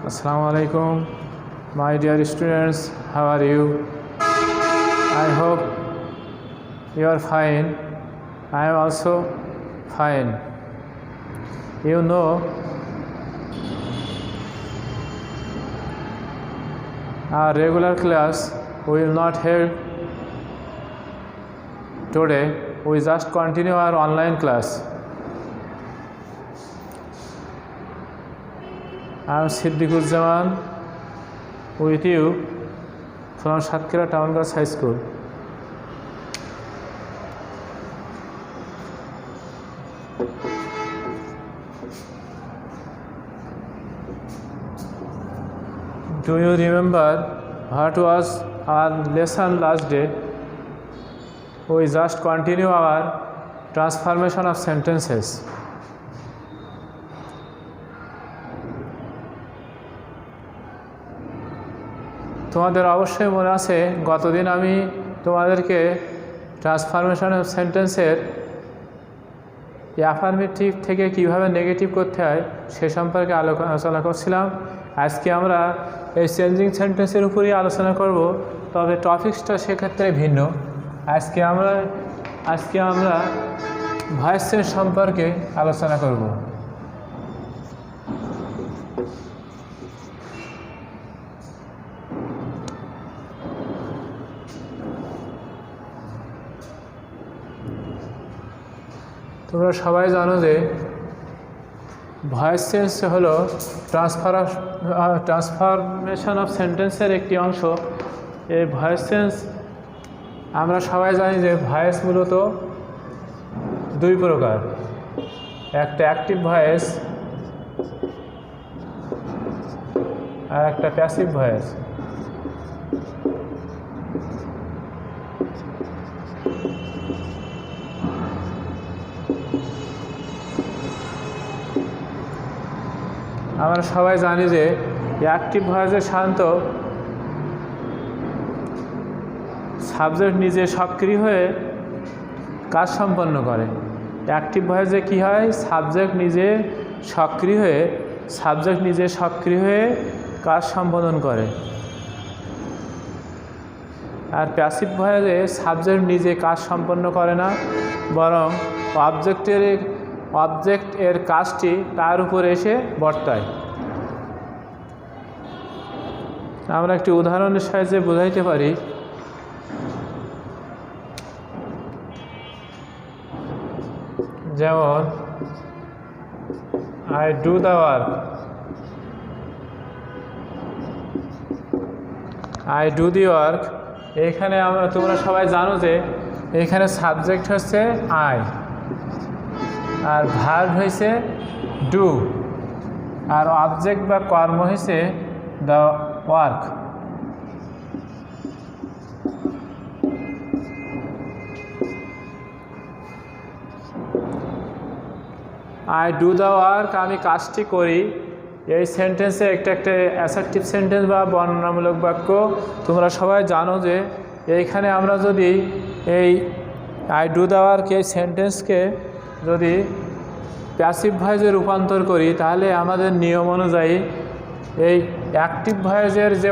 Assalamu alaikum, my dear students. How are you? I hope you are fine. I am also fine. You know, our regular class will not held today. We just continue our online class. I am Siddiquzzaman with you from Satkira Town Girls High School. Do you remember what was our lesson last day? We just continue our transformation of sentences. তোমাদের অবশ্যই মনে আছে গতদিন আমি তোমাদেরকে transformation of সেন্টেন্সের affirmative থেকে কিভাবে নেগেটিভ করতে হয় সে সম্পর্কে আলোচনা করছিলাম। আজকে আমরা এই চেঞ্জিং সেন্টেন্সের উপরই আলোচনা করব, তবে টপিকসটা সেক্ষেত্রে ভিন্ন। আজকে আমরা ভয়েস চেঞ্জ সম্পর্কে আলোচনা করব। তোমরা সবাই জানো যে ভয়েস চেঞ্জ হলো ট্রান্সফরমেশন অফ সেন্টেন্সের একটি অংশ। এই ভয়েস চেঞ্জ আমরা সবাই জানি যে ভয়েস মূলত দুই প্রকার, একটা অ্যাক্টিভ ভয়েস আর একটা প্যাসিভ ভয়েস। আমরা সবাই জানি যে অ্যাক্টিভ ভয়েসে শান্ত সাবজেক্ট নিজে সক্রিয় হয়ে কাজ সম্পন্ন করে। অ্যাক্টিভ ভয়েসে কী হয়, সাবজেক্ট নিজে সক্রিয় হয়ে কাজ সম্পাদন করে। আর প্যাসিভ ভয়েসে সাবজেক্ট নিজে কাজ সম্পন্ন করে না, বরং অবজেক্ট এর কাজটি তার উপরে এসে বর্তায়। আমরা একটি উদাহরণের সাহায্যে বোঝাইতে পারি। যেমন আই ডু দ্য ওয়ার্ক। এখানে তোমরা সবাই জানো যে এখানে সাবজেক্ট হচ্ছে আই আর ভার্ব হয়েছে ডু আর অবজেক্ট বা কর্ম হয়েছে the work. I do the work, আমি কাজটি করি। এই সেন্টেন্সে একটা অ্যাসার্টিভ সেন্টেন্স বা বর্ণনামূলক বাক্য। তোমরা সবাই জানো যে এইখানে আমরা যদি এই আই ডু দ্য ওয়ার্ক এই সেন্টেন্সকে যদি প্যাসিভ ভয়েসে রূপান্তর করি, তাহলে আমাদের নিয়ম অনুযায়ী এই অ্যাক্টিভ ভয়েসের যে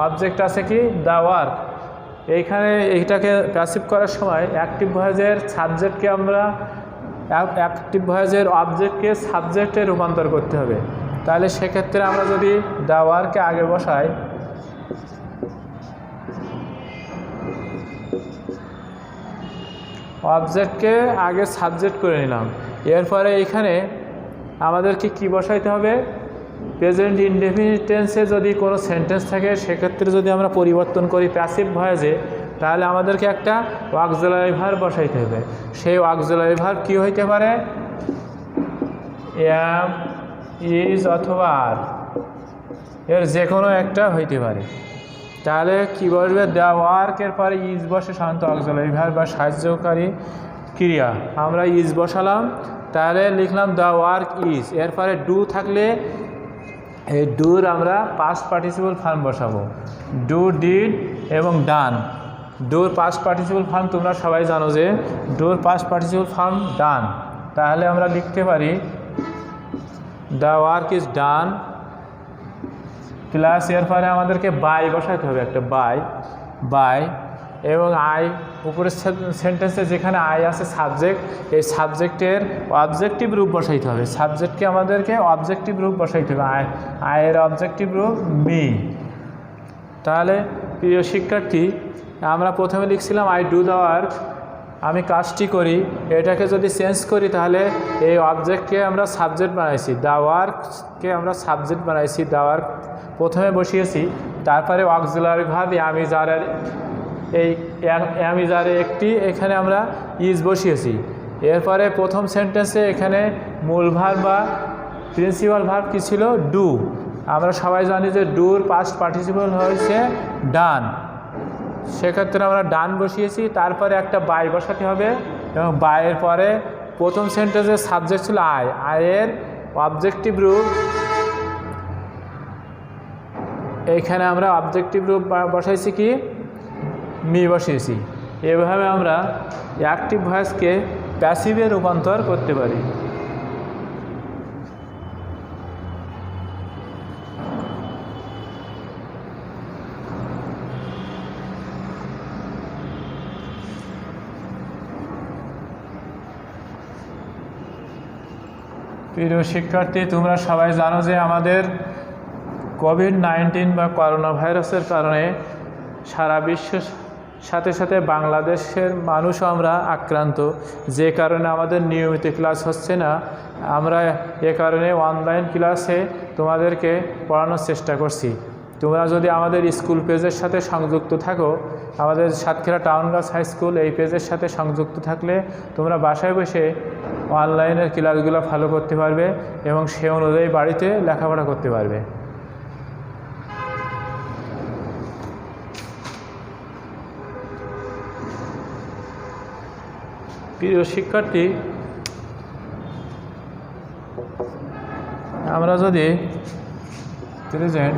অবজেক্ট আছে কি দ্য ওয়ার্ক, এইখানে এইটাকে প্যাসিভ করার সময় অ্যাক্টিভ ভয়েসের সাবজেক্টকে অ্যাক্টিভ ভয়েসের অবজেক্টকে সাবজেক্টে রূপান্তর করতে হবে। তাহলে সেক্ষেত্রে আমরা যদি দ্য ওয়ার্ককে আগে বসাই, অবজেক্টকে আগে সাবজেক্ট করে নিলাম, এরপরে এইখানে আমাদেরকে কি বসাইতে হবে, প্রেজেন্ট ইনডেফিনিট টেন্সে যদি কোনো সেন্টেন্স থাকে সেক্ষেত্রে যদি আমরা পরিবর্তন করি প্যাসিভ ভয়েসে, তাহলে আমাদেরকে একটা অক্সিলারি ভার্ব বসাইতে হবে। সেই অক্সিলারি ভার্ব কী হইতে পারে, এম, ইজ অথবা আর, এর যে কোনো একটা হইতে পারে। তাহলে কী বসবে, দ্য ওয়ার্কের পরে ইজ বসে শান্ত অক্সিলারি ভার্ব বা সাহায্যকারী ক্রিয়া। আমরা ইজ বসালাম, তাহলে লিখলাম দ্য ওয়ার্ক ইজ। এরপরে ডু থাকলে এই ডুর আমরা পাস্ট পার্টিসিপল ফর্ম বসাবো, ডু, ডিড এবং ডান। ডুর পাস্ট পার্টিসিপল ফর্ম তোমরা সবাই জানো যে ডুর পাস্ট পার্টিসিপল ফর্ম ডান। তাহলে আমরা লিখতে পারি the work is done plus এরপরে আমাদেরকে বাই বসাতে হবে, একটা বাই এবং আই উপরের সেন্টেন্সে যেখানে আই আছে সাবজেক্ট, এই সাবজেক্টের অবজেক্টিভ রূপ বসাইতে হবে। সাবজেক্টকে আমাদেরকে অবজেক্টিভ রূপ বসাইতে হবে, আয়ের অবজেক্টিভ রূপ মি। তাহলে প্রিয় শিক্ষার্থী, আমরা প্রথমে লিখছিলাম আই ডু দ্য ওয়ার্ক, আমি কাজটি করি। এটাকে যদি চেঞ্জ করি তাহলে এই অবজেক্টকে আমরা সাবজেক্ট বানাইছি, দ্য ওয়ার্ককে আমরা সাবজেক্ট বানাইছি, দ্য ওয়ার্ক প্রথমে বসিয়েছি। তারপরে অক্সিলারি ভার্ব অ্যাম ইজ আর একটি, এখানে আমরা ইজ বসিয়েছি। এরপরে প্রথম সেন্টেন্সে এখানে মূল ভার্ব বা প্রিন্সিপাল ভার্ব কী ছিল? ডু। আমরা সবাই জানি যে ডুর পাস্ট পার্টিসিপল হয়েছে ডান, সেক্ষেত্রে আমরা ডান বসিয়েছি। তারপরে একটা বাই বসাতে হবে এবং বাইয়ের পরে প্রথম সেন্টেন্সের সাবজেক্ট ছিল আয়ের অবজেক্টিভ রূপ, এইখানে আমরা অবজেক্টিভ রূপ বসাইছি কি? মি বসিয়েছি। এভাবে আমরা অ্যাক্টিভ ভয়েসকে প্যাসিভে রূপান্তর করতে পারি। প্রিয় শিক্ষার্থী, তোমরা সবাই জানো যে আমাদের কোভিড-19 বা করোনা ভাইরাসের কারণে সারা বিশ্বের সাথে সাথে বাংলাদেশের মানুষও আমরা আক্রান্ত, যে কারণে আমাদের নিয়মিত ক্লাস হচ্ছে না। আমরা এ কারণে অনলাইন ক্লাসে তোমাদেরকে পড়ানোর চেষ্টা করছি। তোমরা যদি আমাদের স্কুল পেজের সাথে সংযুক্ত থাকো, আমাদের Satkhira town girls high school এই পেজের সাথে সংযুক্ত থাকলে তোমরা বাসায় বসে অনলাইনের ক্লাসগুলো ফলো করতে পারবে এবং সে অনুযায়ী বাড়িতে লেখাপড়া করতে পারবে। প্রিয় শিক্ষার্থী, আমরা যদি প্রেজেন্ট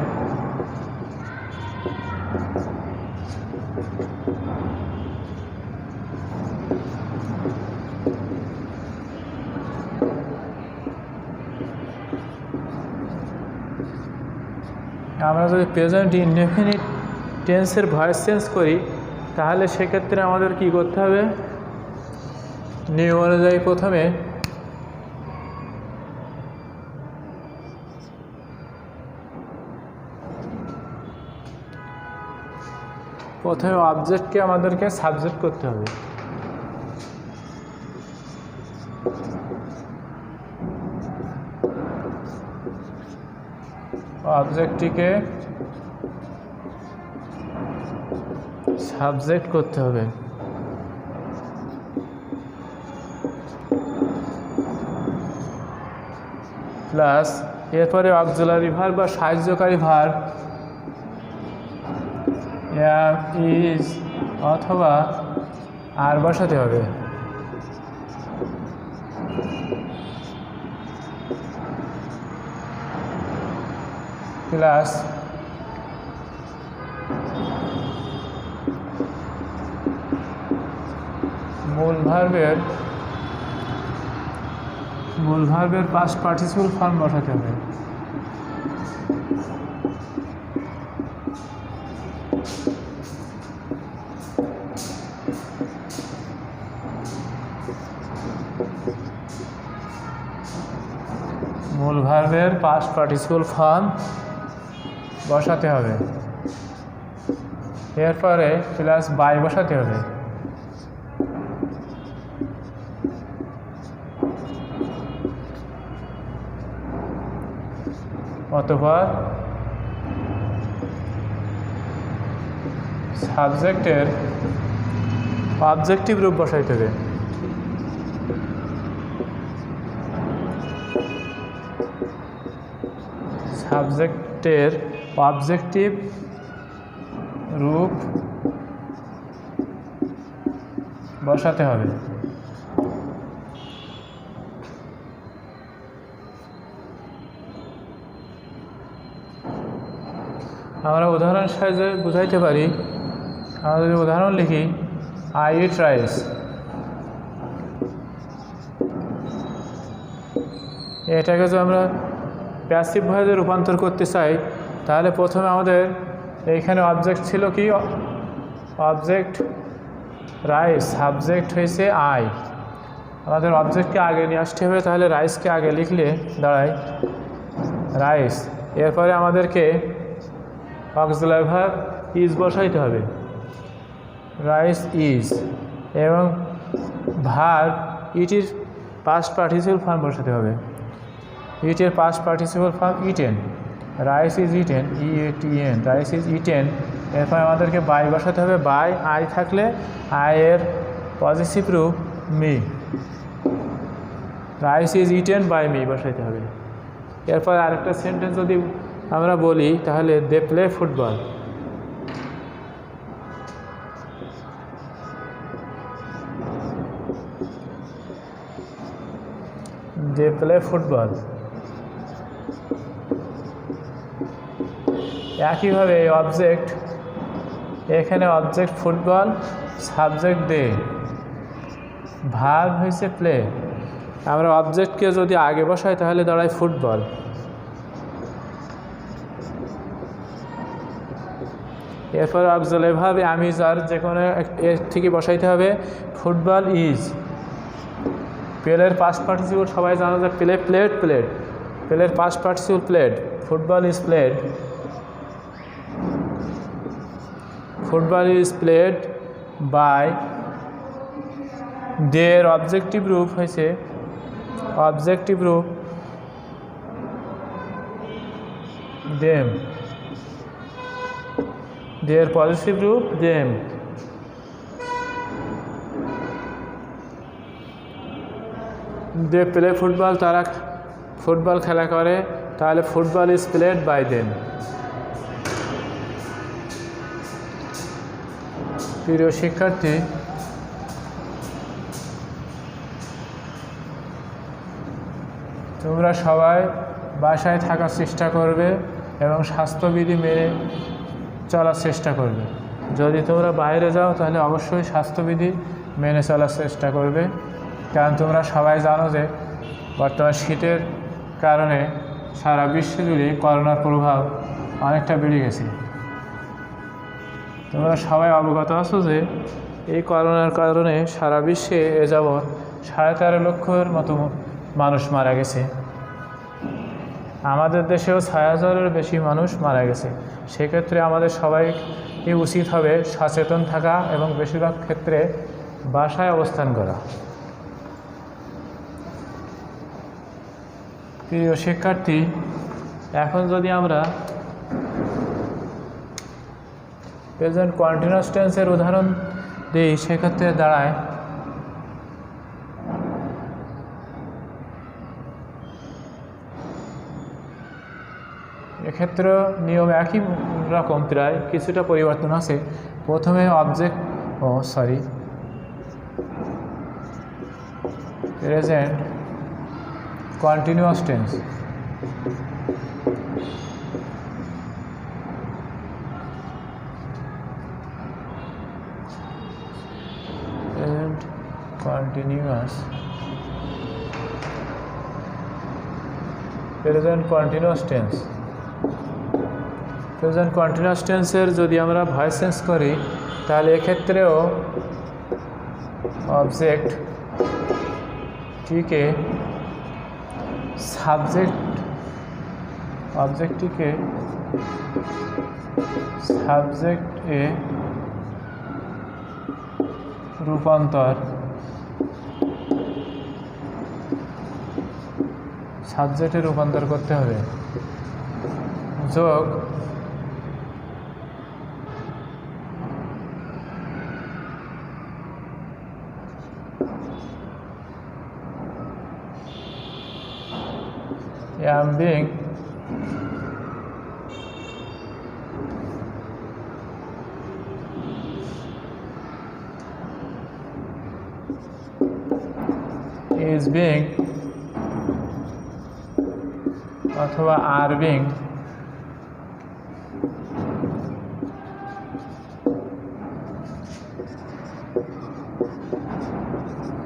প্রেজেন্ট ইনডেফিনিট টেন্সের ভয়েস চেঞ্জ করি, তাহলে সেক্ষেত্রে আমাদের কি করতে হবে? নিয়ম অনুযায়ী প্রথমে অবজেক্টকে আমাদেরকে সাবজেক্ট করতে হবে। অবজেক্টটিকে সাবজেক্ট করতে হবে। প্লাস এরপরে অক্সিলারি ভার্ব বা সাহায্যকারী ভার্ব অ্যাম, ইজ অথবা আর বসাতে হবে। প্লাস মূল ভার্বের পাস্ট পার্টিসিপল ফর্ম বসাতে হবে। মূল ভার্বের পাস্ট পার্টিসিপল ফর্ম বসাতে হবে। এরপরে প্লাস বাই বসাতে হবে। অতঃপর সাবজেক্টের অবজেক্টিভ রূপ বসাইতে হবে। সাবজেক্টের অবজেক্টিভ রূপ বসাতে হবে। আমরা উদাহরণ সাহায্যে বুঝাইতে পারি। আমরা যদি উদাহরণ লিখি, আই ইট রাইস, এটাকে যদি আমরা প্যাসিভ ভয়েসে রূপান্তর করতে চাই তাহলে প্রথমে আমাদের এইখানে অবজেক্ট ছিল কি, অবজেক্ট রাইস, সাবজেক্ট হয়েছে আই। আমাদের অবজেক্টকে আগে নিয়ে আসতে হবে, তাহলে রাইসকে আগে লিখলে দাঁড়ায় রাইস। এরপরে আমাদেরকে অক্সিলারি ভার্ব ইজ বসাইতে হবে, রাইস ইজ, এবং ভার্ব ইটির পাস্ট পার্টিসিপল ফর্ম বসাতে হবে। ইটের past participle form eaten, rice is eaten, E A T E N, rice is eaten. এরপর আমাদেরকে বাই বসাতে হবে, বাই আই থাকলে আই এর পজিটিভ রূপ me, rice is eaten by me বসাইতে হবে। এরপর আরেকটা সেন্টেন্স যদি আমরা বলি তাহলে they play football, they play football. একইভাবে অবজেক্ট, এখানে object football, subject they, verb হয়েছে প্লে। আমরা অবজেক্টকে যদি আগে বসাই তাহলে দাঁড়ায় ফুটবল। এরপর অক্সিলারি ভার্ব আমি যার যে কোনো এর থেকে বসাইতে হবে, ফুটবল ইজ। প্লের পাস্ট পার্টিসিপল সবাই জানো যে প্লে, প্লেড, প্লেড, প্লের past participle played, football is played, football is played by. দের অবজেক্টিভ রূপ হয়েছে, অবজেক্টিভ রূপ দেম, দের পজিটিভ রূপ দেম। দে প্লে ফুটবল, তারা ফুটবল খেলা করে, তাহলে football is played by them. প্রিয় শিক্ষার্থী, তোমরা সবাই বাসায় থাকার চেষ্টা করবে এবং স্বাস্থ্যবিধি মেনে চলার চেষ্টা করবে। যদি তোমরা বাইরে যাও তাহলে অবশ্যই স্বাস্থ্যবিধি মেনে চলার চেষ্টা করবে, কারণ তোমরা সবাই জানো যে বর্তমান শীতের কারণে সারা বিশ্ব জুড়ে করোনার প্রভাব অনেকটা বেড়ে গেছে। তোমরা সবাই অবগত আছো যে এই করোনার কারণে সারা বিশ্বে এ যাবৎ 13.5 লক্ষের মতো মানুষ মারা গেছে। আমাদের দেশেও 6,000-এর বেশি মানুষ মারা গেছে। সেক্ষেত্রে আমাদের সবাইকে উচিত হবে সচেতন থাকা এবং বেশিরভাগ ক্ষেত্রে বাসায় অবস্থান করা। প্রিয় শিক্ষার্থী, এখন যদি আমরা প্রেজেন্ট কন্টিনিউয়াস টেন্সের উদাহরণ দিই, সেক্ষেত্রে দাঁড়ায় এক্ষেত্রে নিয়ম একই রকম, প্রায় কিছুটা পরিবর্তন আছে। প্রথমে object present continuous tense, present continuous, present continuous tense. Present continuous টেন্সের যদি আমরা ভয়েস চেঞ্জ করি তাহলে এক্ষেত্রেও অবজেক্টটিকে সাবজেক্টে রূপান্তর, সাবজেক্টে রূপান্তর করতে হবে। যোগ am being is being অথবা are being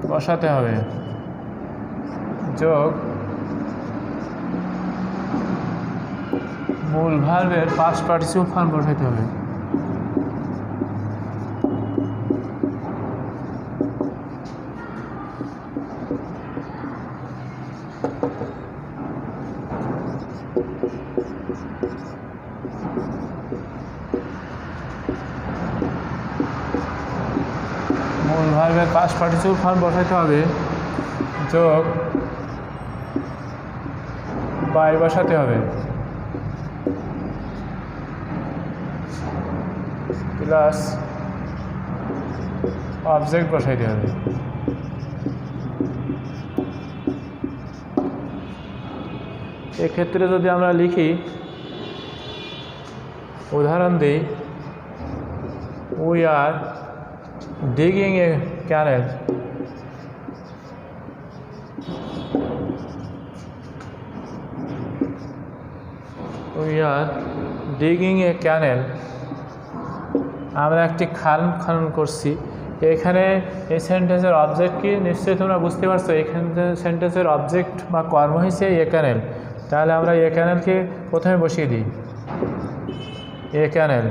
বসাতে হবে। যোগ মূল ভার্বের পাস্ট পার্টিসিপল ফর্ম বসাইতে হবে। মূল ভার্বের পাস্ট পার্টিসিপল ফর্ম বসাইতে হবে, যোগ বাই বসাতে হবে, প্লাস অবজেক্ট বসাইতে হবে। এক্ষেত্রে যদি আমরা লিখি, উদাহরণ দিই, we are digging a canal, we are digging a canal, আমরা একটি খাল খনন করছি। এখানে এই সেন্টেন্সের অবজেক্ট কি নিশ্চয়ই তোমরা বুঝতে পারছো। এখানে সেন্টেন্সের অবজেক্ট বা কর্ম হয়েছে এ ক্যানেল, তাহলে আমরা এ ক্যানেলকে প্রথমে বসিয়ে দিই। এ ক্যানেল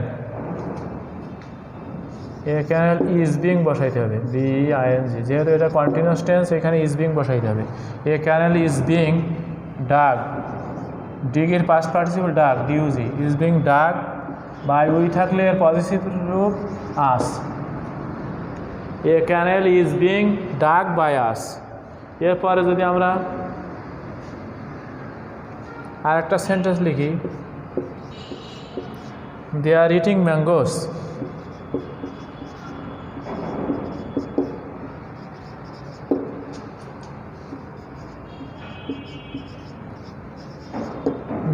ইজ বিং বসাইতে হবে, BEING, যেহেতু এটা কন্টিনিউয়াস টেন্স এখানে ইজ বিং বসাইতে হবে। A canal is being dug, ডিগের past participle dug, DUG, is being dug by we থাকলে এর পজিটিভ রূপ us. A canal is being dug by us. এরপরে যদি আমরা আর একটা সেন্টেন্স লিখি, they are eating mangoes,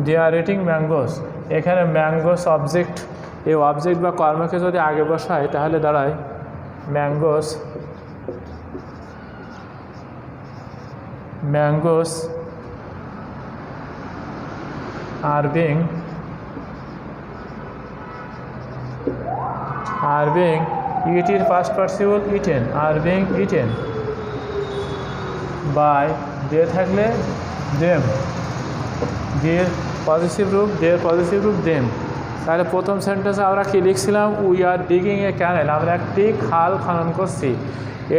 they are eating mangoes. এখানে ম্যাঙ্গোস অবজেক্ট, এই অবজেক্ট বা কর্মকে যদি আগে বসায় তাহলে দাঁড়ায় ম্যাঙ্গোস আর বিং ইটির past participle eaten, are being eaten by they থাকলে দেম, দেয়ের পজিটিভ রূপ দেম। তাহলে প্রথম সেন্টেন্সে আমরা কি লিখছিলাম, উই আর ডিগিং এ ক্যানেল, আমরা একটি খাল খনন করছি।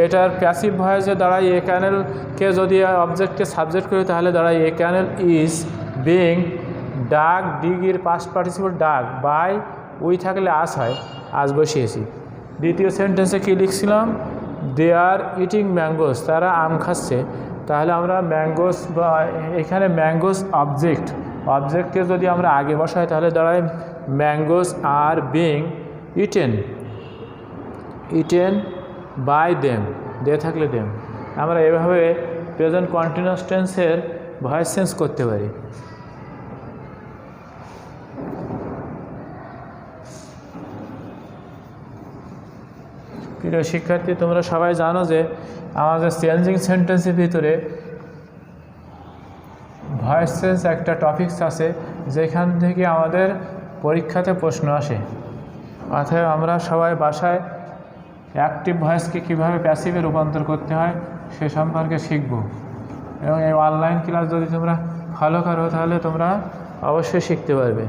এটার প্যাসিভ ভয়েসে দাঁড়ায় এ ক্যানেলকে যদি অবজেক্টকে সাবজেক্ট করি তাহলে দাঁড়ায় a canal is being dug, ডিগির past participle dug by we থাকলে আস হয়, আজ বসিয়েছি। দ্বিতীয় সেন্টেন্সে কি লিখছিলাম, দে আর ইটিং ম্যাঙ্গোস, তারা আম খাচ্ছে। তাহলে আমরা ম্যাঙ্গোস বা এখানে ম্যাঙ্গোস অবজেক্টকে যদি আমরা আগে বসাই তাহলে দাঁড়ায় mangoes are being eaten by them, they থাকলে দেম। আমরা এভাবে প্রেজেন্ট কন্টিনিউয়াস টেন্সের ভয়েস চেঞ্জ করতে পারি। প্রিয় শিক্ষার্থী, তোমরা সবাই জানো যে আমাদের চেঞ্জিং সেন্টেন্সের ভিতরে ভয়েস চেঞ্জ একটা টপিকস আছে, যেখান থেকে আমাদের পরীক্ষাতে প্রশ্ন আসে। অর্থাৎ আমরা সবাই বাসায় অ্যাক্টিভ ভয়েসকে কীভাবে প্যাসিভে রূপান্তর করতে হয় সে সম্পর্কে শিখব। এবং এই অনলাইন ক্লাস যদি তোমরা ফলো করো তাহলে তোমরা অবশ্যই শিখতে পারবে।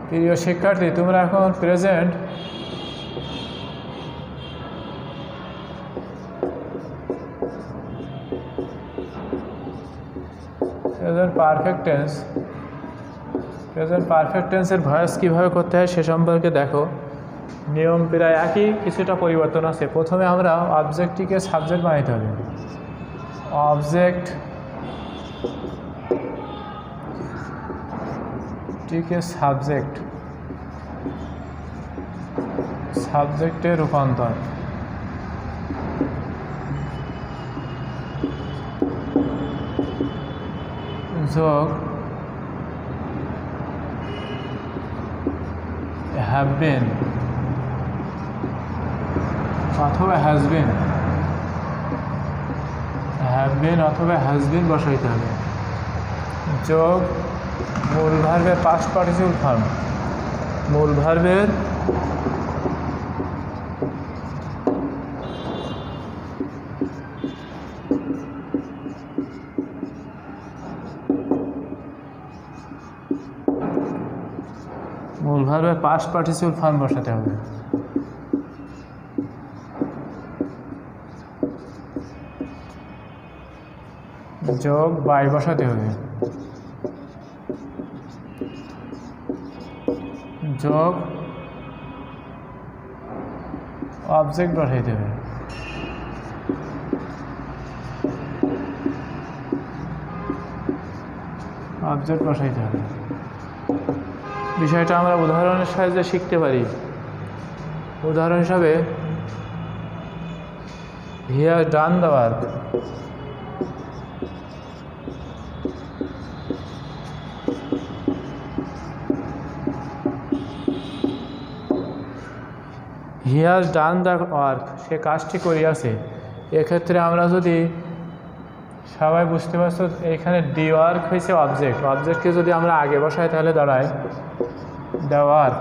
প্রিয় শিক্ষার্থী, তোমরা এখন প্রেজেন্ট পারফেক্ট টেন্সের ভয়েস কীভাবে করতে হয় সে সম্পর্কে দেখো। নিয়ম প্রায় একই, কিছুটা পরিবর্তন আছে। প্রথমে আমরা অবজেক্টটিকে সাবজেক্ট বানাইতে হবে। অবজেক্টটিকে সাবজেক্টে রূপান্তর। যোগ have been অথবা হ্যাজ বিন, হ্যাভ বিন অথবা হ্যাজ বিন বসাইতে হবে, যোগ মূল ভার্বের পাস্ট পার্টিসিপল ফর্ম, মূল ভার্বের পাস্ট পার্টিসিপল ফর্ম বসাতে হবে, যোগ বাই বসাতে হবে, যোগ অবজেক্ট বসাইতে হবে, অবজেক্ট বসাইতে হবে। বিষয়টা আমরা উদাহরণের সাহায্যে শিখতে পারি। উদাহরণ হিসাবে he has done the work, he has done the work, সে কাজটি করিয়াছে। এক্ষেত্রে আমরা যদি সবাই বুঝতে পারছো, এখানে ডি ওয়ার্ক হয়েছে অবজেক্ট, অবজেক্টকে যদি আমরা আগে বসাই তাহলে দাঁড়ায় দ্য ওয়ার্ক,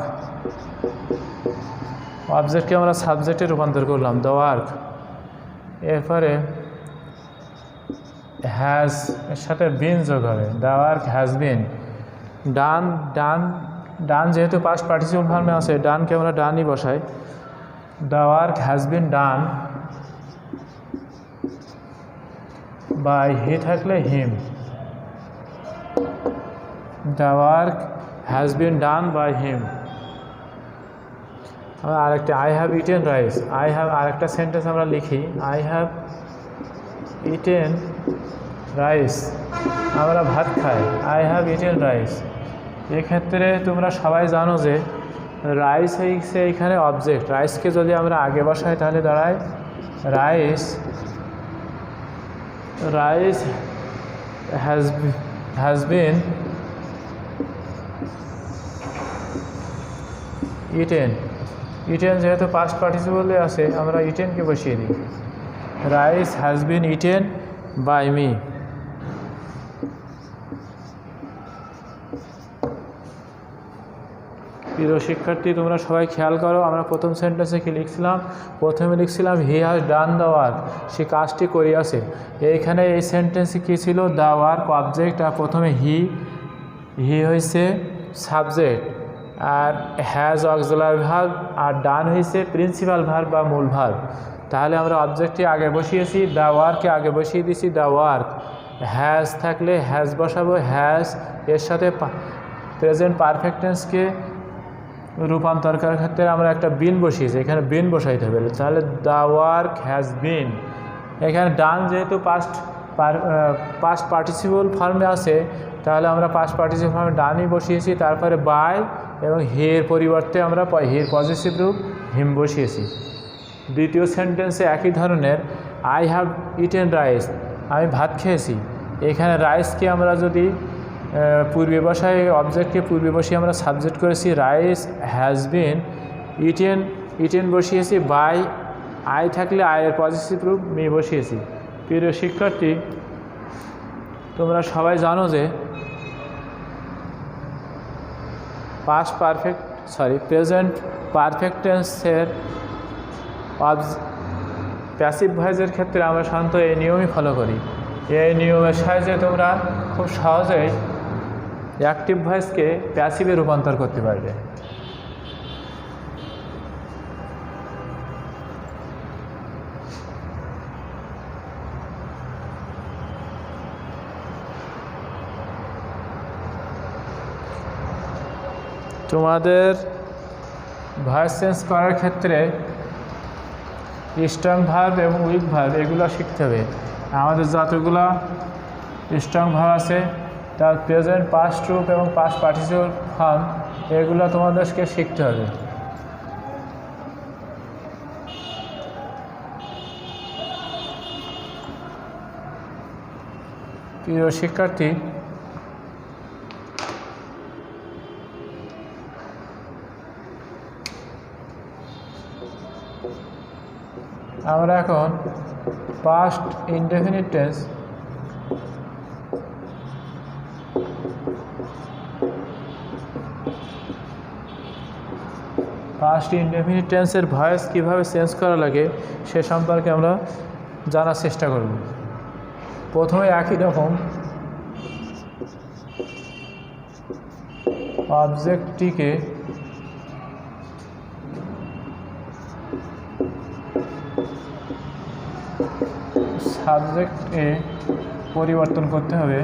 অবজেক্টকে আমরা সাবজেক্টে রূপান্তর করলাম দ্য ওয়ার্ক। এরপরে হ্যাজ এর সাথে বিন যোগ হবে, the work has been. Done done done যেহেতু পাস্ট পার্টিসিপল ফর্মে আছে, ডানকে আমরা ডানই বসাই, the work has been done by he থাকলে him, the work has been done by him. আমরা আরেকটা I have eaten rice, I have আরেকটা সেন্টেন্স আমরা লিখি, আই হ্যাভ ইটেন রাইস, আমরা ভাত খাই, আই হ্যাভ ইটেন রাইস। এক্ষেত্রে তোমরা সবাই জানো যে রাইস হয়েছে এইখানে অবজেক্ট, রাইসকে যদি আমরা আগে বসাই তাহলে দাঁড়ায় rice, rice has been eaten, eaten যেহেতু পাস্ট পার্টিসিপলে আছে আমরা ইটেনকে বসিয়ে দিই, rice has been eaten by me. প্রিয় শিক্ষার্থী, তোমরা সবাই খেয়াল করো, আমরা প্রথম সেন্টেন্সে কি লিখছিলাম? প্রথমে লিখছিলাম he has done the work, সে কাজটি করিয়াছে। এইখানে এই সেন্টেন্সে কী ছিল? দ্য ওয়ার্ক অবজেক্ট, আর প্রথমে হি হয়েছে সাবজেক্ট, আর হ্যাজ অক্সিলারি ভার্ব, আর ডান হয়েছে প্রিন্সিপাল ভার্ব বা মূল ভার্ব। তাহলে আমরা অবজেক্টটি আগে বসিয়েছি, দ্য ওয়ার্ককে আগে বসিয়ে দিয়েছি, দ্য ওয়ার্ক। হ্যাজ থাকলে হ্যাজ বসাবো, হ্যাজ এর সাথে প্রেজেন্ট পারফেক্ট টেন্সকে রূপান্তর করার ক্ষেত্রে আমরা একটা বিন বসিয়েছি, এখানে বিন বসাইতে হবে। তাহলে দ্য ওয়ার্ক হ্যাজ বিন, এখানে ডান যেহেতু পাস্ট পার্টিসিপল ফর্মে আছে, তাহলে আমরা পাস্ট পার্টিসিপল ফর্মে ডানই বসিয়েছি, তারপরে বাই এবং হের পরিবর্তে আমরা হের পজিটিভ রূপ হিম বসিয়েছি। দ্বিতীয় সেন্টেন্সে একই ধরনের, আই হ্যাভ ইটেন রাইস, আমি ভাত খেয়েছি। এখানে রাইসকে আমরা যদি পূর্বে বসাই, অবজেক্টকে পূর্বে বসিয়ে আমরা সাবজেক্ট করেছি, রাইস হ্যাজ বিন ইটেন বসিয়েছি, বাই আই থাকলে আয়ের পজিটিভ রূপ মি বসিয়েছি। প্রিয় শিক্ষার্থী, তোমরা সবাই জানো যে প্রেজেন্ট পারফেক্ট টেন্সের প্যাসিভ ভয়েসের ক্ষেত্রে আমরা সাধারণত এই নিয়মই ফলো করি। এই নিয়মের সাহায্যে তোমরা খুব সহজেই অ্যাক্টিভ ভয়েসকে প্যাসিভে রূপান্তর করতে পারবে। তোমাদের ভয়েস চেঞ্জ করার ক্ষেত্রে স্ট্রং ভার্ব এবং উইক ভার্ব এগুলো শিখতে হবে। আমাদের যতগুলো স্ট্রং ভার্ব আছে তার প্রেজেন্ট পাস্ট রূপ এবং পাস্ট পার্টিসিপল ফর্ম এগুলো তোমাদেরকে শিখতে হবে। প্রিয় শিক্ষার্থী, আমরা এখন পাস্ট ইনডেফিনিট টেন্স টেন্সের ভয়েস কীভাবে চেঞ্জ করা লাগে সে সম্পর্কে আমরা জানার চেষ্টা করব। প্রথমে একই রকম অবজেক্টটিকে সাবজেক্টে পরিবর্তন করতে হবে,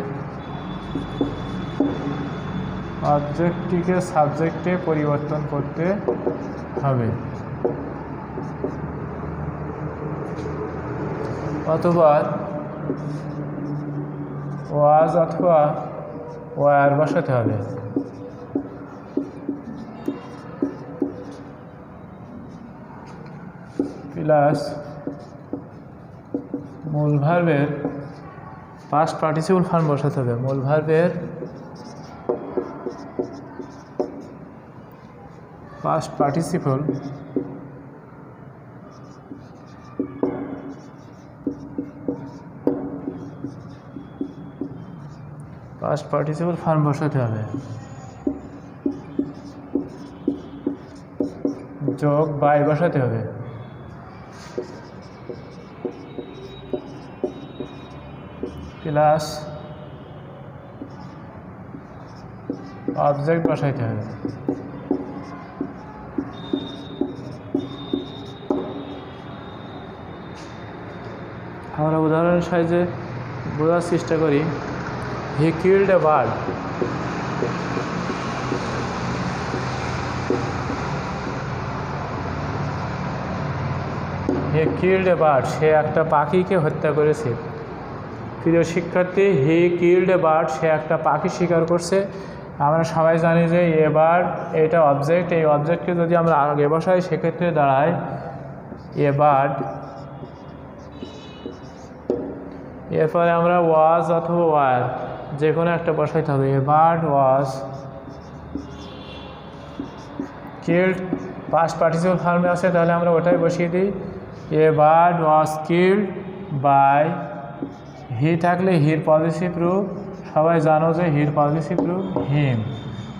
অবজেক্টটিকে সাবজেক্টে পরিবর্তন করতে হবে, অথবা ওয়াজ অথবা ওয়ার বসাতে হবে। প্লাস মূল ভার্বের পাস্ট পার্টিসিপল ফর্ম বসাতে হবে। মূল ভার্বের পাস্ট পার্টিসিপল ফর্ম বসাতে হবে, যোগ বাই বসাতে হবে। প্লাস অবজেক্ট বসাইতে হবে। আমরা উদাহরণের সাহায্যে বোঝার চেষ্টা করি। He killed a bird, he killed a bird, সে একটা পাখিকে হত্যা করেছে। প্রিয় শিক্ষার্থী, হি কিল্ড এ বার্ড, সে একটা পাখি শিকার করছে। আমরা সবাই জানি যে এ বার্ড এটা অবজেক্ট, এই অবজেক্টকে যদি আমরা আগে বসাই সেক্ষেত্রে দাঁড়ায় এ বার্ড। এরপরে আমরা ওয়াজ অথবা ওয়ার যে কোনো একটা বসাইতে হবে। A bird was killed, past participle ফর্মে আছে, তাহলে আমরা ওটাই বসিয়ে দিই। A bird was killed by, he থাকলে হির পজিটিভ রূপ, সবাই জানো যে হির পজিটিভ রূপ হিম,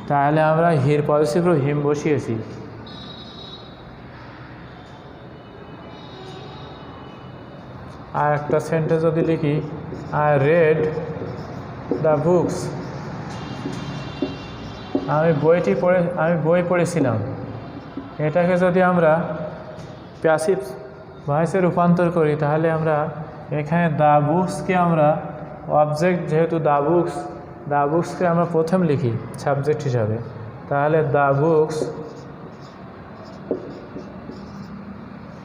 তাহলে আমরা হির পজিটিভ রূপ হিম বসিয়েছি। আর একটা সেন্টেন্স যদি লিখি, আই রেড দ্য বুকস, আমি বই পড়েছিলাম। এটাকে যদি আমরা প্যাসিভ ভয়েসে রূপান্তর করি তাহলে আমরা এখানে দ্য বুকসকে আমরা অবজেক্ট, যেহেতু দ্য বুকসকে আমরা প্রথম লিখি সাবজেক্ট হিসাবে, তাহলে the books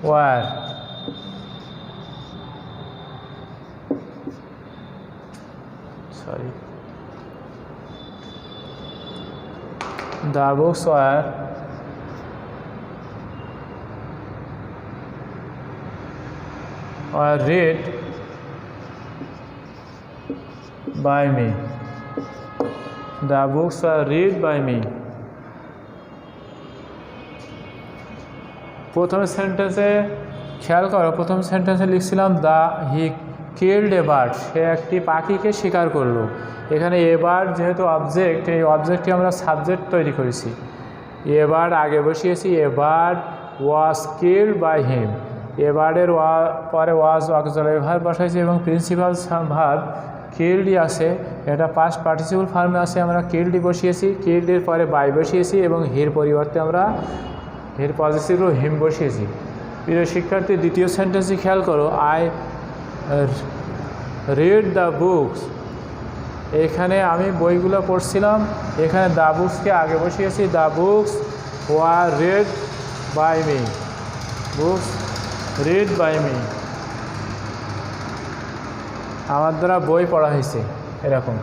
war, the books were read by me, the books were read by me। প্রথম সেন্টেন্সে খেয়াল করো, প্রথম সেন্টেন্সে লিখছিলাম হি কিল্ড এ বার্ড, সে একটি পাখিকে শিকার করলো। এখানে এ বার্ড যেহেতু অবজেক্ট, এই অবজেক্টকে আমরা সাবজেক্ট তৈরি করেছি, এ বার্ড আগে বসিয়েছি। A bird was killed by him, a বার্ডের পরে ওয়াজ অক্সিলারি ভার্ব বসাইছি এবং প্রিন্সিপাল ভার্ব কিল্ডই আছে, এটা পাস্ট পার্টিসিপল ফর্মে আছে, আমরা কিল্ডই বসিয়েছি। কিল্ডের পরে বাই বসিয়েছি এবং হির পরিবর্তে আমরা হির পজিটিভ হিম বসিয়েছি। প্রিয় শিক্ষার্থী, দ্বিতীয় সেন্টেন্সটি খেয়াল করো, আই রিড দ্য বুকস, এখানে আমি বইগুলো পড়ছিলাম, এখানে দ্য বুকসকে আগে বসিয়েছি। The books were read by me, books read by me, আমার দ্বারা বই পড়া হয়েছে, এরকম।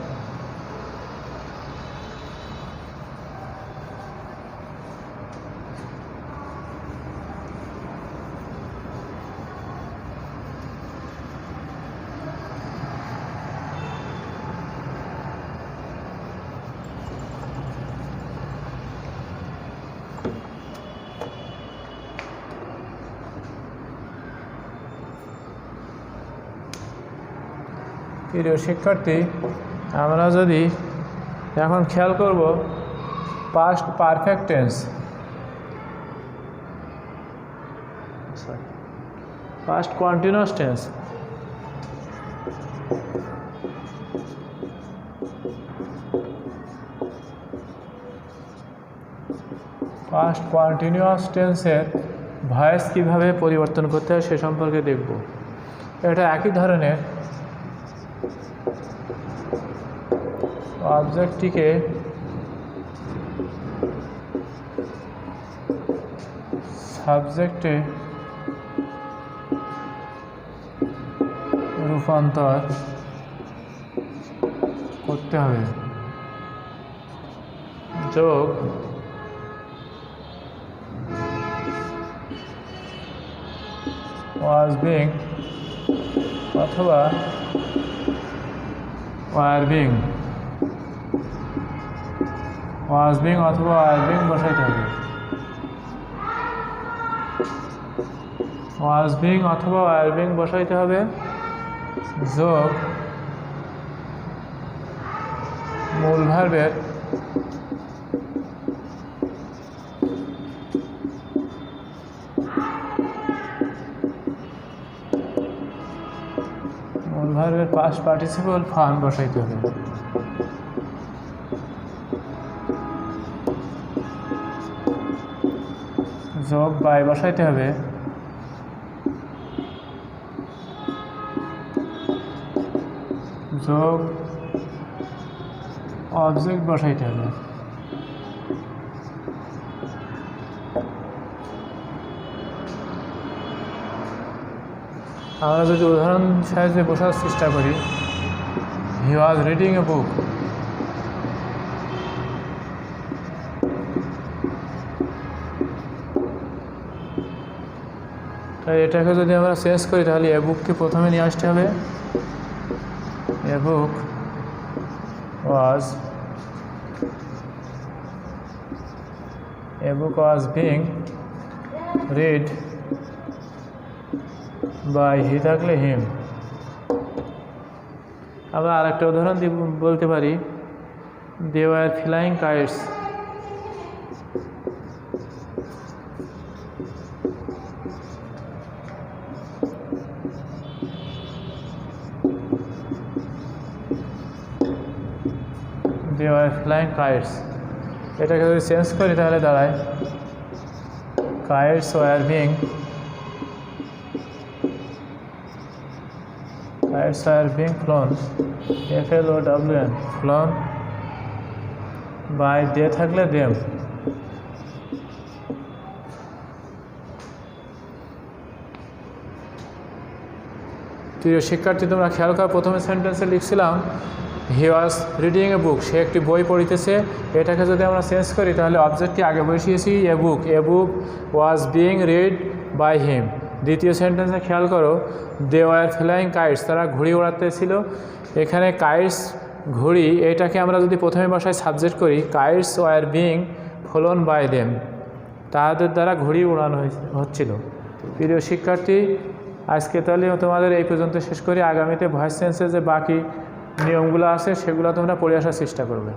প্রিয় শিক্ষার্থী, আমরা যদি এখন খেয়াল করব past perfect tense, past continuous tense. Past continuous টেন্সের ভয়েস কীভাবে পরিবর্তন করতে হয় সে সম্পর্কে দেখব। এটা একই ধরনের অবজেক্টটিকে সাবজেক্টে রূপান্তর করতে হবে। যোগ was being অথবা were being, was being অথবা were being বসাইতে হবে। was being অথবা were being বসাইতে হবে, যোগ মূল ভার্বের পাস্ট পার্টিসিপল ফর্ম বসাইতে হবে। যোগ বাই বসাইতে হবে, যোগ অবজেক্ট বসাইতে হবে। আমরা যদি উদাহরণ সাহায্যে বোঝার চেষ্টা করি, হি ওয়াজ রিডিং এ বুক। তাই এটাকে যদি আমরা চেঞ্জ করি তাহলে এ বুককে প্রথমে নিয়ে আসতে হবে। A book was being read by he থাকলে হিম। আমরা আর একটা উদাহরণ বলতে পারি, they were flying kites. They were flying kites, এটাকে যদি চেঞ্জ করি তাহলে দাঁড়ায় kites were being, kites are being flown, FLOWN, flown by they থাকলে them। প্রিয় শিক্ষার্থী, তোমরা খেয়াল করো, প্রথমে সেন্টেন্সে লিখছিলাম হি ওয়াজ রিডিং এ বুক, সে একটি বই পড়িতেছে। এটাকে যদি আমরা চেঞ্জ করি তাহলে অবজেক্টটি আগে বসিয়েছি a book was being read by him. দ্বিতীয় সেন্টেন্সে খেয়াল করো, দে ওয়ার ফ্লাইং কাইটস, তারা ঘুড়ি ওড়াতেছিল। এখানে কাইটস ঘুড়ি, এটাকে আমরা যদি প্রথমে বসায় সাবজেক্ট করি, kites were being flown by them, তাদের দ্বারা ঘুড়ি উড়ানো হচ্ছিল। প্রিয় শিক্ষার্থী, আজকে তাহলে তোমাদের এই পর্যন্ত শেষ করি। আগামীতে ভয়েস চেঞ্জের যে বাকি নিয়মগুলো আছে সেগুলো তোমরা পড়ে আসার চেষ্টা করবে।